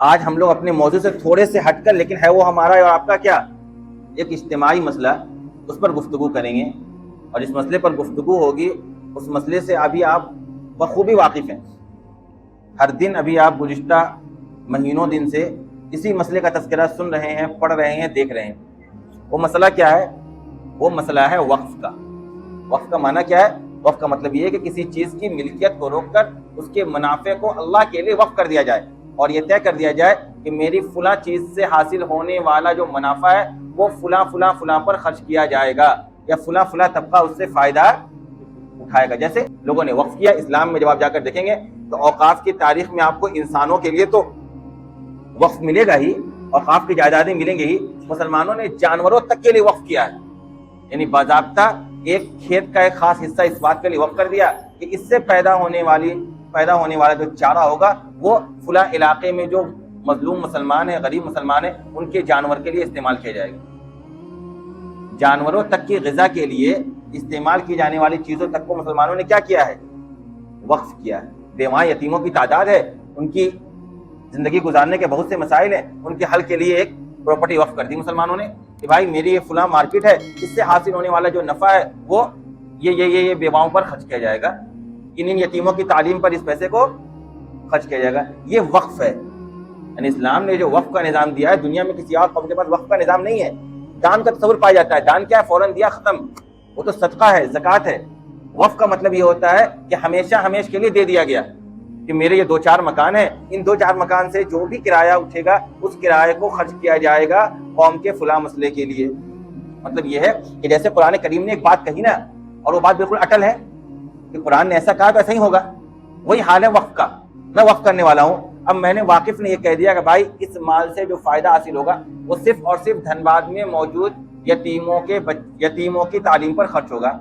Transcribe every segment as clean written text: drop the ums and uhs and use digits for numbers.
آج ہم لوگ اپنے موضوع سے تھوڑے سے ہٹ کر، لیکن ہے وہ ہمارا اور آپ کا کیا، ایک اجتماعی مسئلہ، اس پر گفتگو کریں گے، اور اس مسئلے پر گفتگو ہوگی، اس مسئلے سے ابھی آپ بخوبی واقف ہیں۔ ہر دن ابھی آپ گزشتہ مہینوں دن سے اسی مسئلے کا تذکرہ سن رہے ہیں، پڑھ رہے ہیں، دیکھ رہے ہیں۔ وہ مسئلہ کیا ہے؟ وہ مسئلہ ہے وقف کا۔ وقف کا معنی کیا ہے؟ وقف کا مطلب یہ ہے کہ کسی چیز کی ملکیت کو روک کر اس کے منافع کو اللہ کے لیے وقف کر دیا جائے، اور یہ طے کر دیا جائے کہ میری فلاں چیز سے حاصل ہونے والا جو منافع ہے وہ فلاں فلاں فلاں پر خرچ کیا جائے گا، یا فلاں فلاں طبقہ اس سے فائدہ اٹھائے گا۔ جیسے لوگوں نے وقف کیا، اسلام میں جب آپ جا کر دیکھیں گے تو اوقاف کی تاریخ میں آپ کو انسانوں کے لیے تو وقف ملے گا ہی، اوقاف کی جائیدادیں ملیں گے ہی، مسلمانوں نے جانوروں تک کے لیے وقف کیا ہے، یعنی باضابطہ ایک کھیت کا ایک خاص حصہ اس بات کے لیے وقف کر دیا کہ اس سے پیدا ہونے والا جو چارہ ہوگا وہ فلاں علاقے میں جو مظلوم مسلمان ہیں، غریب مسلمان ہیں، ان کے جانور کے لیے استعمال کیا جائے گا۔ جانوروں تک کی غذا کے لیے استعمال کی جانے والی چیزوں تک کو مسلمانوں نے کیا کیا ہے؟ وقف کیا ہے۔ بیواں یتیموں کی تعداد ہے، ان کی زندگی گزارنے کے بہت سے مسائل ہیں، ان کے حل کے لیے ایک پراپرٹی وقف کر دی مسلمانوں نے کہ بھائی میری یہ فلاں مارکیٹ ہے، اس سے حاصل ہونے والا جو نفع ہے وہ یہ بیواؤں پر خرچ کیا جائے گا، ان یتیموں کی تعلیم پر اس پیسے کو خرچ کیا جائے گا۔ یہ وقف ہے۔ یعنی اسلام نے جو وقف کا نظام دیا ہے، دنیا میں کسی اور قوم کے پاس وقف کا نظام نہیں ہے۔ دان کا تصور پایا جاتا ہے، دان کیا ہے؟ فوراً دیا ختم، وہ تو صدقہ ہے، زکوٰۃ ہے۔ وقف کا مطلب یہ ہوتا ہے کہ ہمیشہ ہمیش کے لیے دے دیا گیا کہ میرے یہ 2-4 مکان ہیں، ان 2-4 مکان سے جو بھی کرایہ اٹھے گا اس کرایے کو خرچ کیا جائے گا قوم کے فلاں مسئلے کے لیے۔ مطلب یہ ہے کہ جیسے قرآن کریم نے ایک بات کہی نا، اور وہ بات بالکل اٹل ہے کہ قرآن نے ایسا کہا تو ایسا ہی ہوگا، وہی حال ہے وقف کا۔ میں وقف کرنے والا ہوں، اب میں نے واقف نے یہ کہہ دیا کہ بھائی اس مال سے جو فائدہ حاصل ہوگا وہ صرف اور صرف دھنباد میں موجود یتیموں کی تعلیم پر خرچ ہوگا۔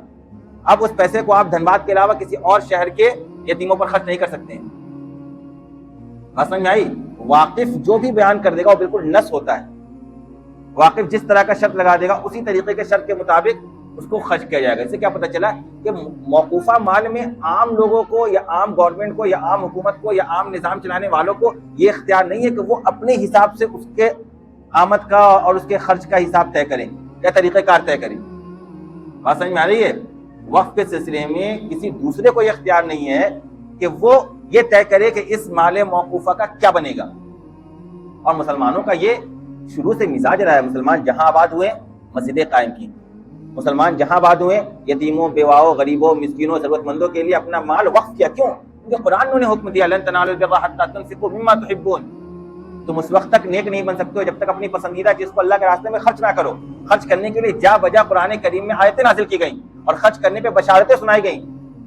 اب اس پیسے کو آپ دھنباد کے علاوہ کسی اور شہر کے یتیموں پر خرچ نہیں کر سکتے ہیں۔ بات سمجھ میں آئی؟ واقف جو بھی بیان کر دے گا وہ بالکل نص ہوتا ہے۔ واقف جس طرح کا شرط لگا دے گا اسی طریقے کے شرط کے مطابق اس کو خرچ کیا جائے گا۔ اس سے کیا پتہ چلا کہ موقوفہ مال میں عام لوگوں کو یا عام گورنمنٹ کو یا عام حکومت کو یا عام نظام چلانے والوں کو یہ اختیار نہیں ہے کہ وہ اپنے حساب سے اس کے آمد کا اور اس کے خرچ کا حساب طے کریں یا طریقہ کار طے کریں۔ بات سمجھ میں آ رہی ہے؟ وقف کے سلسلے میں کسی دوسرے کو یہ اختیار نہیں ہے کہ وہ یہ طے کرے کہ اس مال موقوفہ کا کیا بنے گا۔ اور مسلمانوں کا یہ شروع سے مزاج رہا ہے، مسلمان جہاں آباد ہوئے مسجدیں قائم کی، مسلمان جہاں آباد ہوئے یتیموں، بیواؤں، غریبوں، مسکینوں، ضرورت مندوں کے لیے اپنا مال وقف کیا۔ کیوں؟ کیونکہ قرآن نے حکم دیا لن تنالوا البر حتى تنفقوا مما تحبون، تم اس وقت تک نیک نہیں بن سکتے ہو جب تک اپنی پسندیدہ چیز کو اللہ کے راستے میں خرچ نہ کرو۔ خرچ کرنے کے لیے جا بجا قرآن کریم میں آیتیں نازل کی گئیں اور خرچ کرنے پہ بشارتیں سنائی گئیں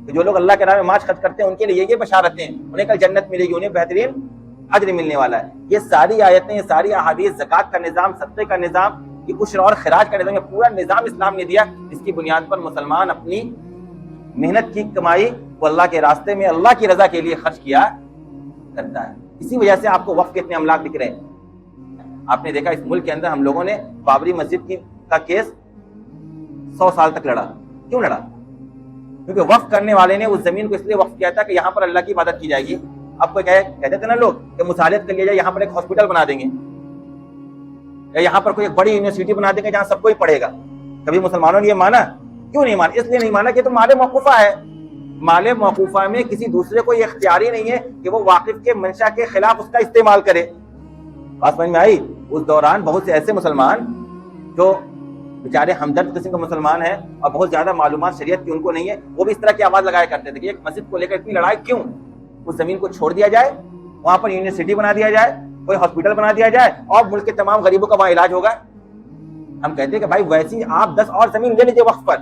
کہ جو لوگ اللہ کے راہ میں مال خرچ کرتے ہیں ان کے لیے یہ بشارتیں، انہیں کل جنت ملے گی، انہیں بہترین اجر ملنے والا ہے۔ یہ ساری آیتیں، یہ ساری احادیث، زکوٰۃ کا نظام، صدقے کا نظام، یہ عشر اور خراج کا نظام، یہ پورا نظام اسلام نے دیا، جس کی بنیاد پر مسلمان اپنی محنت کی کمائی کو اللہ کے راستے میں اللہ کی رضا کے لیے خرچ کیا کرتا ہے۔ اسی وجہ سے آپ کو وقف کے اتنے املاک دکھ رہے ہیں۔ آپ نے دیکھا اس ملک کے اندر ہم لوگوں نے بابری مسجد کا کیس 100 سال تک لڑا۔ کیوں لڑا؟ کیونکہ وقف کرنے والے نے اس زمین کو اس لیے وقف کیا تھا کہ یہاں پر اللہ کی عبادت کی جائے گی۔ اب کوئی کہتے تھے نا لوگ کہ مصالحت کر لیا جائے، یہاں پر ایک ہاسپٹل بنا دیں گے یا یہاں پر کوئی ایک بڑی یونیورسٹی بنا دیں گے جہاں سب کوئی پڑھے گا۔ کبھی مسلمانوں نے یہ مانا؟ کیوں نہیں مانا؟ اس لیے نہیں مانا کہ تو مال موقوفہ ہے۔ مال موقوفہ میں کسی دوسرے کو یہ اختیار ہی نہیں ہے کہ وہ واقف کے منشا کے خلاف اس کا استعمال کرے۔ بات سمجھ میں آئی؟ اس دوران بہت سے ایسے مسلمان جو بیچارے ہمدرد قسم کے مسلمان ہیں اور بہت زیادہ معلومات شریعت کی ان کو نہیں ہے، وہ بھی اس طرح کی آواز لگایا کرتے تھے کہ ایک مسجد کو لے کر اتنی لڑائی کیوں؟ اس زمین کو چھوڑ دیا جائے، وہاں پر یونیورسٹی بنا دیا جائے، کوئی ہاسپٹل بنا دیا جائے اور ملک کے تمام غریبوں کا وہاں علاج ہوگا۔ ہم کہتے ہیں کہ بھائی ویسی آپ 10 اور زمین لے لیجیے وقف پر،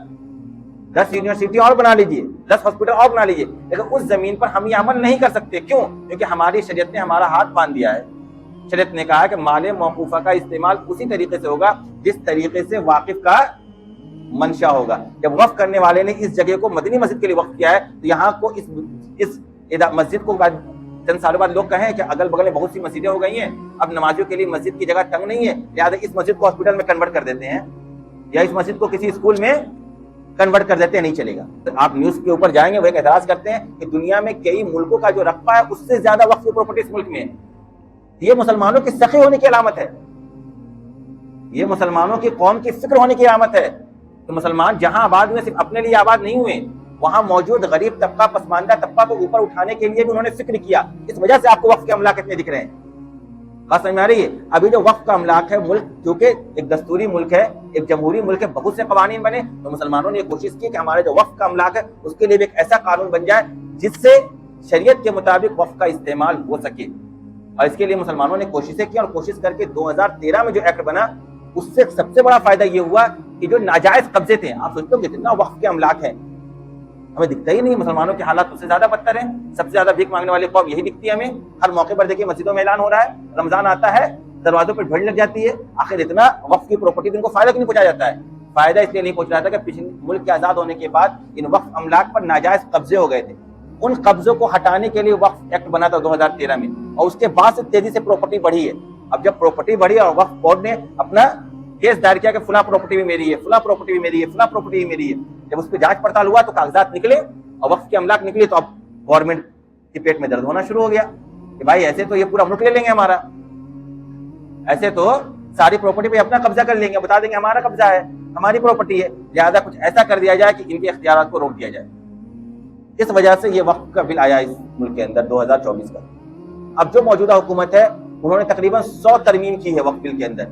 10 یونیورسٹی اور بنا لیجیے، 10 ہاسپٹل اور بنا لیجیے، لیکن اس زمین پر ہم یہ عمل نہیں کر سکتے۔ کیوں؟ کیونکہ ہماری شریعت نے ہمارا ہاتھ باندھ دیا ہے۔ شریعت نے کہا کہ مال موقوفہ کا استعمال اسی طریقے سے ہوگا جس طریقے سے واقف کا منشا ہوگا۔ جب وقف کرنے والے نے اس جگہ کو مدنی مسجد کے لیے وقف کیا ہے تو یہاں کو اس مسجد کو چند سالوں بعد لوگ کہیں کہ اگل بغل میں بہت سی مسجدیں ہو گئی ہیں، اب نمازیوں کے لیے مسجد کی جگہ تنگ نہیں ہے، لہٰذا اس مسجد کو ہاسپٹل میں کنورٹ کر دیتے ہیں یا اس مسجد کو کسی اسکول میں کنورٹ کر دیتے ہیں، نہیں چلے گا۔ آپ نیوز کے اوپر جائیں گے وہ ایک اعتراض کرتے ہیں کہ دنیا میں کئی ملکوں کا جو رقبہ ہے اس سے زیادہ وقف کی پراپرٹی اس ملک میں ہے۔ یہ مسلمانوں کی سخی ہونے کی علامت ہے، یہ مسلمانوں کی قوم کی فکر ہونے کی علامت ہے کہ مسلمان جہاں آباد ہوئے صرف اپنے لیے آباد نہیں ہوئے، وہاں موجود غریب طبقہ، پسماندہ طبقہ کو اوپر اٹھانے کے لیے بھی انہوں نے فکر کیا. اس وجہ سے آپ کو وقف کے املاک اتنے دکھ رہے ہیں. بات سمجھ میں آ رہی ہے؟ ابھی جو وقف کا املاک ہے، ملک کیونکہ ایک دستوری ملک ہے، ایک جمہوری ملک ہے، بہت سے قوانین بنے، تو مسلمانوں نے یہ کوشش کی کہ ہمارے جو وقف کا املاک ہے اس کے لیے بھی ایک ایسا قانون بن جائے جس سے شریعت کے مطابق وقف کا استعمال ہو سکے. اور اس کے لیے مسلمانوں نے کوششیں کی، اور کوشش کر کے 2013 میں جو ایکٹ بنا، اس سے سب سے بڑا فائدہ یہ ہوا کہ جو ناجائز قبضے تھے، آپ سوچتے ہو کتنا وقف کے املاک ہے، ہمیں دکھتا ہی نہیں. مسلمانوں کے حالات اس سے زیادہ بدتر ہیں، سب سے زیادہ بھیک مانگنے والی قوم یہی دکھتی ہے ہمیں. ہر موقع پر دیکھیے مسجدوں میں اعلان ہو رہا ہے، رمضان آتا ہے دروازوں پر بھیڑ لگ جاتی ہے. آخر اتنا وقف کی پراپرٹی ان کو فائدہ کیوں نہیں پہنچایا جاتا ہے؟ فائدہ اس لیے نہیں پہنچ رہا تھا کہ پچھلے ملک کے آزاد ہونے کے بعد ان وقف املاک پر ناجائز قبضے ہو گئے تھے. ان قبضوں کو ہٹانے کے لیے وقف ایکٹ بنا تھا 2013 میں، اور اس کے بعد سے تیزی سے پراپرٹی بڑھی ہے. اب جب پراپرٹی بڑھی اور وقف بورڈ نے اپنا کیس دائر کیا کہ فلاں پراپرٹی بھی میری ہے، فلاں پراپرٹی بھی میری ہے، فلاں پراپرٹی بھی میری ہے، جب اس پہ جانچ پڑتال ہوا تو کاغذات نکلے اور وقف کے املاک نکلے، تو اب گورنمنٹ کے پیٹ میں درد ہونا شروع ہو گیا کہ بھائی ایسے تو یہ پورا ملک لے لیں گے ہمارا، ایسے تو ساری پراپرٹی پہ اپنا قبضہ کر لیں گے، بتا دیں گے ہمارا قبضہ ہے، ہماری پراپرٹی ہے، لہٰذا کچھ ایسا کر دیا جائے کہ ان کے اختیارات کو روک دیا جائے. اس وجہ سے یہ وقف کا بل آیا اس ملک کے اندر 2024 کا. اب جو موجودہ حکومت ہے انہوں نے تقریباً 100 ترمیم کی ہے وقف بل کے اندر،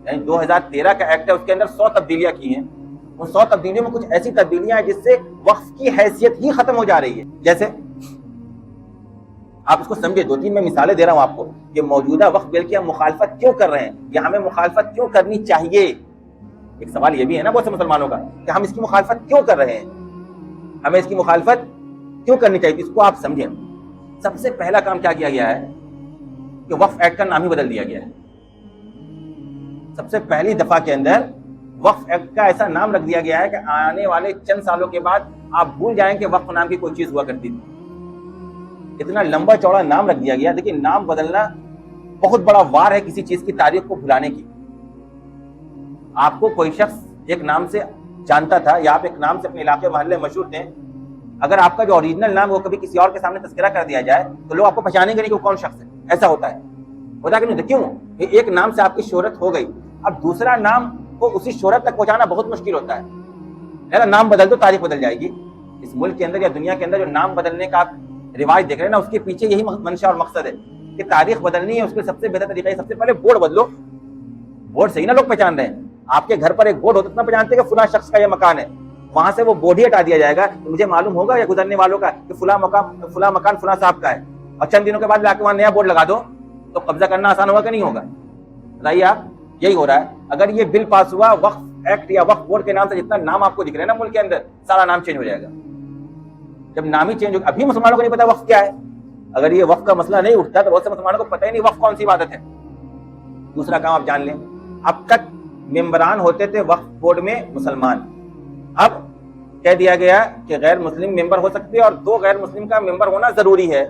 یعنی 2013 کا ایکٹ ہے اس کے اندر 100 تبدیلیاں کی ہیں. ان 100 تبدیلیوں میں کچھ ایسی تبدیلیاں ہیں جس سے وقف کی حیثیت ہی ختم ہو جا رہی ہے. جیسے آپ اس کو سمجھے، 2-3 میں مثالیں دے رہا ہوں آپ کو کہ موجودہ وقف بل کی ہم مخالفت کیوں کر رہے ہیں یا ہمیں مخالفت کیوں کرنی چاہیے. ایک سوال یہ بھی ہے نا بہت سے مسلمانوں کا کہ ہم اس کی مخالفت کیوں کر رہے ہیں، ہمیں اس کی مخالفت کیوں کرنی چاہیے. اس کو آپ سمجھیں. سب سے پہلا کام کیا کیا گیا ہے کہ وقف ایکٹ کا نام ہی بدل دیا گیا ہے. سب سے پہلی دفعہ کے اندر وقف ایکٹ کا ایسا نام رکھ دیا گیا ہے کہ آنے والے چند سالوں کے بعد آپ بھول جائیں کہ وقف نام کی کوئی چیز ہوا کرتی تھی. اتنا لمبا چوڑا نام رکھ دیا گیا. دیکھیں نام بدلنا بہت بڑا وار ہے کسی چیز کی تاریخ کو بھلانے کی. آپ کو کوئی شخص ایک نام سے جانتا تھا یا آپ ایک نام سے اپنے علاقے محلے مشہور تھے، اگر آپ کا جو اوریجنل نام وہ کبھی کسی اور کے سامنے تذکرہ کر دیا جائے تو لوگ آپ کو پہچانیں گے نہیں کہ وہ کون شخص ہے. ایسا ہوتا ہے کہ نہیں؟ کیوں؟ ایک نام سے آپ کی شہرت ہو گئی، اب دوسرا نام کو اسی شہرت تک پہنچانا بہت مشکل ہوتا ہے. نام بدل دو تاریخ بدل جائے گی. اس ملک کے اندر یا دنیا کے اندر جو نام بدلنے کا آپ رواج دیکھ رہے ہیں نا، اس کے پیچھے یہی منشا اور مقصد ہے کہ تاریخ بدلنی ہے. اس کے سب سے بہتر طریقہ ہے سب سے پہلے بورڈ بدلو. بورڈ سے ہی نا لوگ پہچان رہے ہیں. آپ کے گھر پر ایک بورڈ ہوتا اتنا پہچانتے ہیں کہ فلاں شخص کا یہ مکان ہے، وہاں سے وہ بورڈ ہی ہٹا دیا جائے گا تو مجھے معلوم ہوگا یا گزرنے والوں کا کہ فلاں مکان فلاں صاحب کا ہے. اور چند دنوں کے بعد لا کے وہاں نیا بورڈ لگا دو تو قبضہ کرنا آسان ہوگا کہ نہیں ہوگا؟ بتائیے آپ. یہی ہو رہا ہے. اگر یہ بل پاس ہوا وقف ایکٹ یا وقف بورڈ کے نام سے جتنا نام آپ کو دکھ رہے ہیں نا ملک کے اندر، سارا نام چینج ہو جائے گا. جب نام ہی چینج ہوگا، ابھی مسلمانوں کو نہیں پتا وقف کیا ہے. اگر یہ وقف کا مسئلہ نہیں اٹھتا تو بہت سے مسلمانوں کو پتہ ہی نہیں وقف کون سی عبادت ہے. دوسرا کام آپ جان لیں، اب تک ممبران ہوتے تھے وقف بورڈ میں مسلمان، اب کہہ دیا گیا کہ غیر مسلم ممبر ہو سکتے ہیں اور 2 غیر مسلم کا ممبر ہونا ضروری ہے.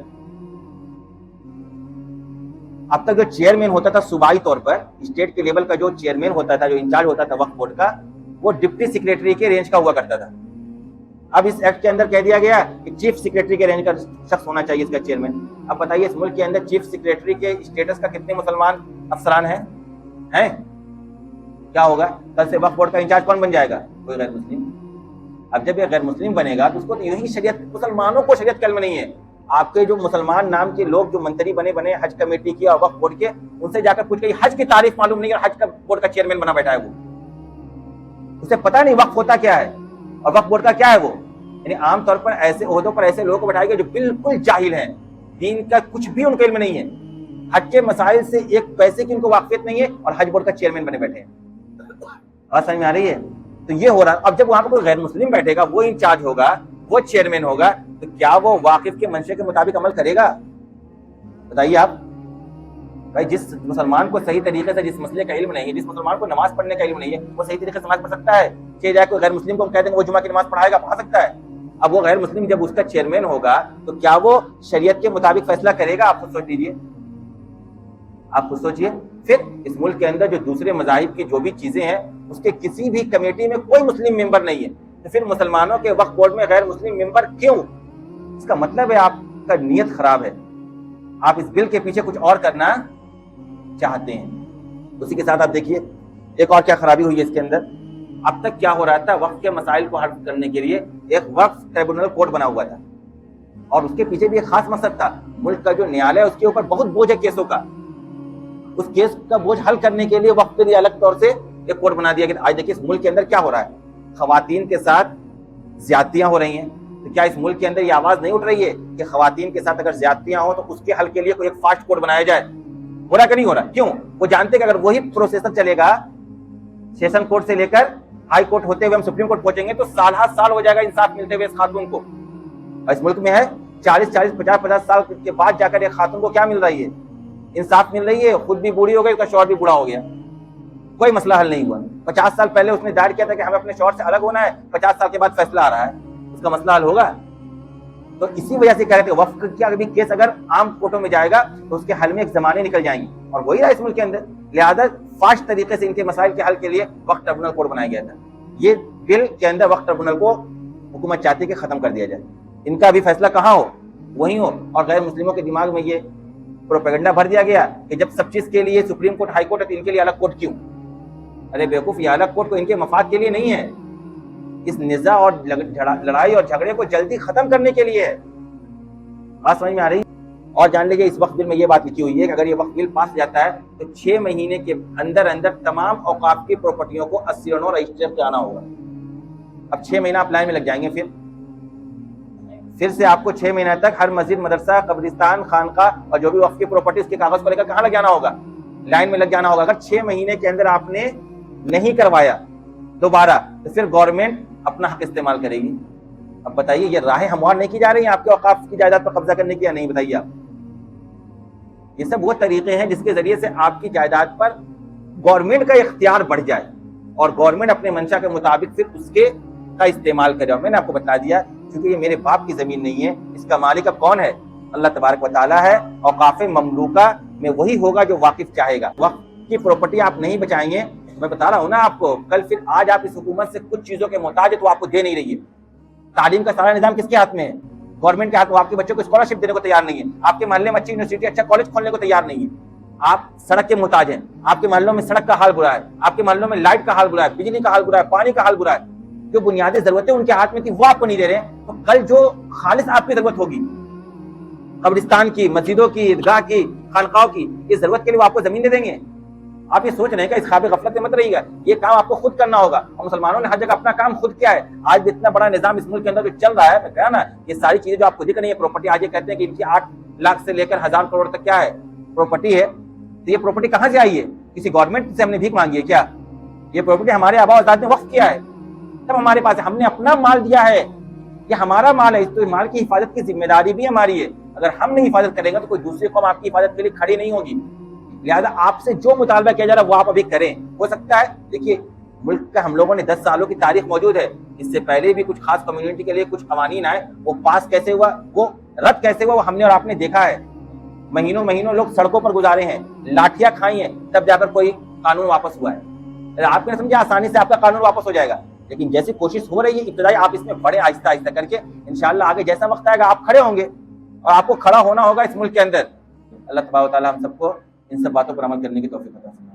اب تک جو چیئرمین ہوتا تھا صوبائی طور پر، اسٹیٹ کے لیول کا جو چیئرمین ہوتا تھا، جو انچارج ہوتا تھا وقف بورڈ کا، وہ ڈپٹی سیکریٹری کے رینج کا ہوا کرتا تھا. اب اس ایکٹ کے اندر کہہ دیا گیا کہ چیف سیکریٹری کے رینج کا شخص ہونا چاہیے اس کا چیئرمین. اب بتائیے اس ملک کے اندر چیف سیکریٹری کے اسٹیٹس کا کتنے مسلمان افسران ہیں؟ کیا ہوگا؟ کل سے وقف بورڈ کا انچارج کون بن جائے گا؟ کوئی غیر مسلم. اب جب یہ غیر مسلم بنے گا تو اس کو تو یہی شریعت، مسلمانوں کو شریعت علم نہیں ہے. آپ کے جو مسلمان نام کے لوگ جو منتری بنے حج کمیٹی کی اور وقف بورڈ کے، ان سے جا کر پوچھ کے حج کی تعریف معلوم نہیں ہے، حج کا بورڈ کا چیئرمین بنا بیٹھا ہے وہ. اسے پتہ نہیں وقف ہوتا کیا ہے اور وقف بورڈ کا کیا ہے وہ. یعنی عام طور پر ایسے عہدوں پر ایسے لوگوں کو بٹھائے گئے جو بالکل جاہل ہیں، دین کا کچھ بھی ان کے علم نہیں ہے، حج کے مسائل سے ایک پیسے کی ان کو واقفیت نہیں ہے، اور حج بورڈ کا چیئرمین بنے بیٹھے ہیں. بات سمجھ میں آ رہی ہے؟ تو یہ ہو رہا ہے. اب جب وہاں پہ کوئی غیر مسلم بیٹھے گا، وہ انچارج ہوگا، وہ چیئرمین ہوگا، تو کیا وہ واقف کے منشے کے مطابق عمل کرے گا؟ بتائیے آپ. بھائی جس مسلمان کو صحیح طریقے سے جس مسئلے کا علم نہیں ہے، جس مسلمان کو نماز پڑھنے کا علم نہیں ہے، وہ صحیح طریقے سے نماز پڑھ سکتا ہے؟ کہ جائے کوئی غیر مسلم کو ہم کہہ دیں گے وہ جمعہ کی نماز پڑھائے گا، پڑھا سکتا ہے. اب وہ غیر مسلم جب اس کا چیئرمین ہوگا تو کیا وہ شریعت کے مطابق فیصلہ کرے گا؟ آپ خود سوچ لیجیے. آپ خود سوچیے. پھر اس ملک کے اندر جو دوسرے مذاہب کی جو بھی چیزیں ہیں، اس کے کسی بھی کمیٹی میں کوئی مسلم ممبر نہیں ہے، تو پھر مسلمانوں کے وقف بورڈ میں غیر مسلم ممبر کیوں؟ اس کا مطلب ہے آپ کا نیت خراب ہے. آپ اس بل کے پیچھے کچھ اور کرنا چاہتے ہیں. اسی کے ساتھ آپ دیکھیے ایک اور کیا خرابی ہوئی ہے اس کے اندر. اب تک کیا ہو رہا تھا, وقف کے مسائل کو حل کرنے کے لیے ایک وقف ٹریبونل کورٹ بنا ہوا تھا, اور اس کے پیچھے بھی ایک خاص مقصد تھا. ملک کا جو نیالے ہے اس کے اوپر بہت بوجھ ہے کیسوں کا, اس کیس کا بوجھ حل کرنے کے لیے وقف کے لیے الگ طور سے ایک کورٹ بنا دیا گیا. آج دیکھیے اس ملک کے اندر کیا ہو رہا ہے, خواتین کے ساتھ زیادتیاں ہو رہی ہیں. تو کیا اس ملک کے اندر یہ آواز نہیں اٹھ رہی ہے کہ خواتین کے ساتھ اگر زیادتیاں ہوں تو اس کے حل کے لیے کوئی ایک فاسٹ کورٹ بنایا جائے؟ ہو رہا کہ نہیں ہو رہا؟ کیوں؟ وہ جانتے کہ اگر وہی پروسیسر چلے گا سیشن کورٹ سے لے کر ہائی کورٹ ہوتے ہوئے ہم سپریم کورٹ پہنچیں گے تو سال ہر سال ہو جائے گا انصاف ملتے ہوئے اس خاتون کو. اور اس ملک میں ہے 40-50 سال کے بعد جا کر ایک خاتون کو کیا مل رہی ہے؟ انصاف مل رہی ہے. خود بھی بوڑھی ہو گئی, اس کا شوہر بھی بوڑھا ہو گیا, کوئی مسئلہ حل نہیں ہوا. 50 سال پہلے اس نے دائر کیا تھا کہ ہمیں اپنے شوہر سے الگ ہونا ہے, 50 سال کے بعد فیصلہ آ رہا ہے, اس کا مسئلہ حل ہوگا؟ تو اسی وجہ سے کہہ رہے تھے وقف کا بھی کیس اگر عام کورٹوں میں جائے گا تو اس کے حل میں ایک زمانے نکل جائیں گے, اور وہی رہا اس ملک کے اندر. لہذا فاسٹ طریقے سے ان کے مسائل کے حل کے لیے وقف ٹریبونل کورٹ بنایا گیا تھا. یہ بل کے اندر وقف ٹریبونل کو حکومت چاہتی ہے کہ ختم کر دیا جائے, ان کا بھی فیصلہ کہاں ہو وہیں ہو, اور غیر مسلموں کے دماغ میں یہ پروپیگنڈا بھر دیا گیا کہ جب سب چیز کے لیے سپریم کورٹ ہائی کورٹ ہے تو ان کے لیے الگ کورٹ کیوں؟ ارے بیوقوف, یہ الگ کورٹ تو ان کے مفاد کے لیے نہیں ہے, اس نزاع اور لڑائی اور جھگڑے کو جلدی ختم کرنے کے لیے ہے. بات سمجھ میں آ رہی؟ اور جان لیجیے اس وقت بل میں یہ بات لکھی ہوئی ہے کہ اگر یہ وقت بل پاس جاتا ہے تو 6 مہینے کے اندر اندر تمام اوقاف کی پراپرٹیوں کو 80 رجسٹر کرانا ہوگا. اب 6 مہینہ آپ لائن میں لگ جائیں گے, پھر سے آپ کو 6 مہینہ تک ہر مسجد, مدرسہ, قبرستان, خانقاہ اور جو بھی وقف کی پراپرٹی اس کے کاغذ پر لے کر کہاں لگ جانا ہوگا؟ لائن میں لگ جانا ہوگا. اگر 6 مہینے کے اندر آپ نے نہیں کروایا دوبارہ تو پھر گورنمنٹ اپنا حق استعمال کرے گی. اب بتائیے یہ راہیں ہموار نہیں کی جا رہی ہیں آپ کے اوقاف کی جائیداد پر قبضہ کرنے کی یا نہیں؟ بتائیے آپ. یہ سب وہ طریقے ہیں جس کے ذریعے سے آپ کی جائیداد پر گورنمنٹ کا اختیار بڑھ جائے اور گورنمنٹ اپنے منشا کے مطابق پھر اس کے کا استعمال کرے. اور میں نے آپ کو بتا دیا کیونکہ یہ میرے باپ کی زمین نہیں ہے, اس کا مالک اب کون ہے؟ اللہ تبارک و تعالیٰ ہے. اوقاف مملوکہ میں وہی ہوگا جو واقف چاہے گا. وقف کی پراپرٹی آپ نہیں بچائیں گے, میں بتا رہا ہوں نا آپ کو, کل پھر آج آپ اس حکومت سے کچھ چیزوں کے محتاج ہے تو آپ کو دے نہیں رہی ہے. تعلیم کا سارا نظام کس کے ہاتھ میں ہے؟ گورنمنٹ کے ہاتھ میں. آپ کے بچوں کو اسکالرشپ دینے کو تیار نہیں ہے, آپ کے محلے میں اچھی یونیورسٹی, اچھا کالج کھولنے کو تیار نہیں ہے. آپ سڑک کے محتاج ہیں, آپ کے محلوں میں سڑک کا حال برا ہے, آپ کے محلوں میں لائٹ کا حال برا ہے, بجلی کا حال برا ہے, پانی کا حال برا ہے. جو بنیادی ضرورتیں ان کے ہاتھ میں تھی وہ آپ کو نہیں دے رہے. تو کل جو خالص آپ کی ضرورت ہوگی, قبرستان کی, مسجدوں کی, عیدگاہ کی, خانقاہوں کی, اس ضرورت کے لیے وہ آپ کو زمین دے دیں گے. آپ یہ سوچ رہے ہیں کہ اس خواب غفلت میں مت رہیے گا, یہ کام آپ کو خود کرنا ہوگا. اور مسلمانوں نے ہر جگہ اپنا کام خود کیا ہے. آج بھی اتنا بڑا نظام اس ملک کے اندر جو چل رہا ہے, میں کہا نا یہ ساری چیزیں جو آپ کو دکھ رہی ہیں پراپرٹی, آج یہ کہتے ہیں کہ ان کی 8 لاکھ سے لے کر 1000 کروڑ تک کیا ہے پراپرٹی ہے. تو یہ پراپرٹی کہاں سے آئی ہے؟ کسی گورنمنٹ سے ہم نے بھیک مانگی ہے کیا؟ یہ پراپرٹی ہمارے آباء و اجداد نے وقف کیا ہے, تب ہمارے پاس ہے, ہم نے اپنا مال دیا ہے, یہ ہمارا مال ہے. اس تو مال کی حفاظت کی ذمہ داری بھی ہماری ہے. اگر ہم نہیں حفاظت کریں گے تو کوئی دوسری قوم آپ کی حفاظت کے لیے کھڑی نہیں ہوگی. لہذا آپ سے جو مطالبہ کیا جا رہا ہے وہ آپ ابھی کریں. ہو سکتا ہے دیکھیے ملک کا ہم لوگوں نے 10 سالوں کی تاریخ موجود ہے, اس سے پہلے بھی کچھ خاص کمیونٹی کے لیے کچھ قوانین آئے, وہ پاس کیسے ہوا, وہ رد کیسے ہوا, وہ ہم نے اور آپ نے دیکھا ہے. مہینوں لوگ سڑکوں پر گزارے ہیں, لاٹھیاں کھائی ہیں, تب جا کر کوئی قانون واپس ہوا ہے. آپ نے سمجھا آسانی سے آپ کا قانون واپس ہو جائے گا, لیکن جیسی کوشش ہو رہی ہے ابتدائی آپ اس میں بڑے آہستہ آہستہ کر کے انشاءاللہ آگے جیسا وقت آئے گا آپ کھڑے ہوں گے, اور آپ کو کھڑا ہونا ہوگا اس ملک کے اندر. اللہ تبارک و تعالیٰ ہم سب کو ان سب باتوں پر عمل کرنے کی توفیق عطا فرمائے.